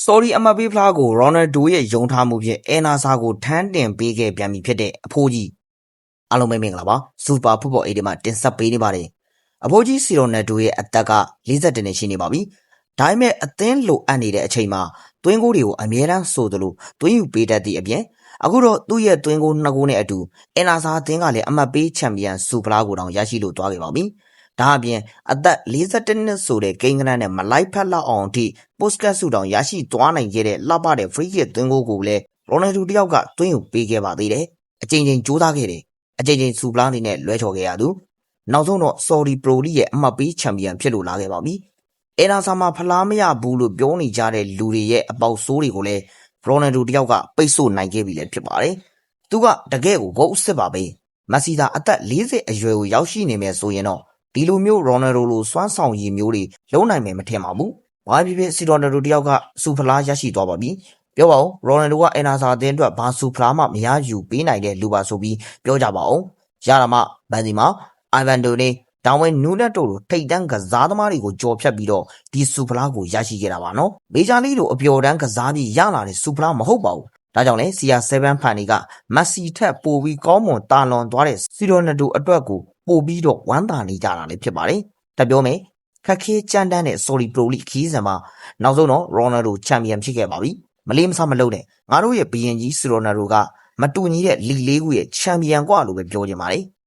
Sorry အမတ်ပေးဖလားကို Ronaldo ရဲ့ယုံထားမှုဖြင့်အဲနာဆာကိုထမ်းတင်ပေးခဲ့ပြန်ပြီဖြစ်တဲ့အဖိုးကြီးအားလုံးပဲမင်္ဂလာပါ Super Football 8မှာတင်ဆက်ပေးနေပါတယ်အဖိုးကြီးစီရိုနယ်ဒိုရဲ့အသက်က41နှစ်ရှိနေပါပြီဒါပေမဲ့အသင်းလိုအပ်နေတဲ့အချိန်မှာသွင်းကိုးတွေကိုအမြဲတမ်းဆိုသလိုသွင်းယူပေးတတ်သည့်အပြင်အခုတော့သူ့ရဲ့သွင်းကိုး2ဂိုးနဲ့အတူအဲနာဆာအသင်းကလည်းအမတ်ပေးချန်ပီယံဆုဖလားကိုတောင်ရရှိလို့သွားခဲ့ပါပြီဒါအပြင်အသက်41နှစ်ဆိုတဲ့ကိန်းဂဏန်းနဲ့မလိုက်ဖက်လောက်အောင်အထိပို့စကတ်ဆုတောင်ရရှိသွားနိုင်ခဲ့တဲ့လှပတဲ့ free kick သွင်းကိုလည်းရိုနယ်ဒိုတယောက်ကသွင်းယူပေးခဲ့ပါသေးတယ်အချိန်ချင်းကြိုးစားခဲ့တယ်အချိန်ချင်းဆုဖလားအနေနဲ့လွဲချော်ခဲ့ရသူနောက်ဆုံးတော့ Saudi Pro League ရဲ့အမတ်ပေးချန်ပီယံဖြစ်လို့လာခဲ့ပါပြီအဲနာဆာမှာဖလားမရဘူးလို့ပြောနေကြတဲ့လူတွေရဲ့အပေါက်ဆိုးတွေကိုလည်းရိုနယ်ဒိုတယောက်ကပိတ်ဆို့နိုင်ခဲ့ပြီလည်းဖြစ်ပါတယ်သူကတကယ့်ကိုဂုတ်အစ်စ်ပါပဲမက်ဆီသာအသက်40အရွယ်ကိုရောက်ရှိနေမယ်ဆိုရင်တော့ဒီလိုမျိုးရိုနယ်ဒိုလိုစွမ်းဆောင်ရည်မျိုးတွေလုံးနိုင်မယ်မထင်ပါဘူး။ဘာဖြစ်ဖြစ်စီရိုနယ်ဒိုတယောက်ကစူဖလားရရှိသွားပါပြီ။ပြောပါဦးရိုနယ်ဒိုကအဲနာဆာအသင်းအတွက်ဘာစူဖလားမှမရယူပေးနိုင်တဲ့လူပါဆိုပြီးပြောကြပါဦး။ရတာမှဘန်စီမာအိုင်ဗန်ဒိုနေတောင်ဝဲနူးလက်တို့လိုထိတ်တန်းကစားသမားတွေကိုကြော်ဖြတ်ပြီးတော့ဒီစူဖလားကိုရရှိခဲ့တာပါနော်။မေဂျာလိလိုအပျော်တန်းကစားပြီးရလာတဲ့စူဖလားမဟုတ်ပါဘူး။ဒါကြောင့်လဲ CR7 ဖန်တွေကမက်ဆီထက်ပိုပြီးကောင်းမွန်တာလွန်သွားတဲ့စီရိုနယ်ဒိုအတွက်ကိုပို့ပြီးတော့ဝမ်းသာနေကြတာလည်းဖြစ်ပါတယ်။တက်ပြောမယ်ခက်ခဲကြမ်းတမ်းတဲ့ Saudi Pro League ခီးစံမှာနောက်ဆုံးတော့ Ronaldo ချန်ပီယံဖြစ်ခဲ့ပါပြီ။မလေးမစားမလုပ်နဲ့ငါတို့ရဲ့ဘီယင်ကြီးစီရိုနယ်ဒိုကမတူညီတဲ့ League ၄ခုရဲ့ချန်ပီယံกว่าလို့ပဲပြောချင်ပါတယ်